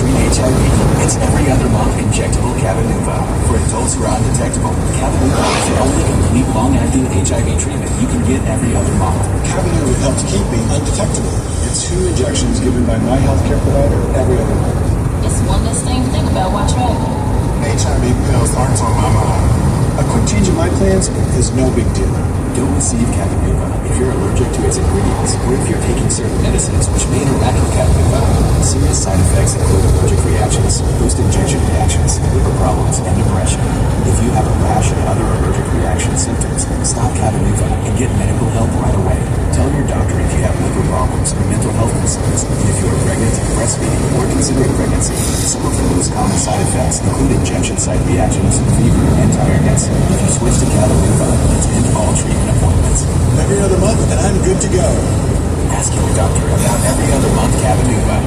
treat HIV. It's every other month injectable Cabenuva. For adults who are undetectable, Cabenuva is the only complete long-acting HIV treatment you can get every other month. Cabenuva helps keep me undetectable. It's 2 injections given by my healthcare provider every other month. It's one less thing to think about. Watch right. HIV pills aren't on my mind. A quick change in my plans is no big deal. Don't receive Cabenuva if you're allergic to its ingredients or if you're taking certain medicines which may interact with Cabenuva. Serious side effects include allergic reactions, post-injection reactions, liver problems, and depression. If you have a rash and other allergic reaction symptoms, stop Cabenuva and get medical help right away. Tell your doctor if you have liver problems or mental health concerns, and if you are pregnant, breastfeeding, or considering pregnancy. Some of the most common side effects include injection site reactions, fever, and tiredness. If you switch to Cabenuva, let's end all treatment appointments. Every other month, and I'm good to go. Ask your doctor about every other month Cabenuva.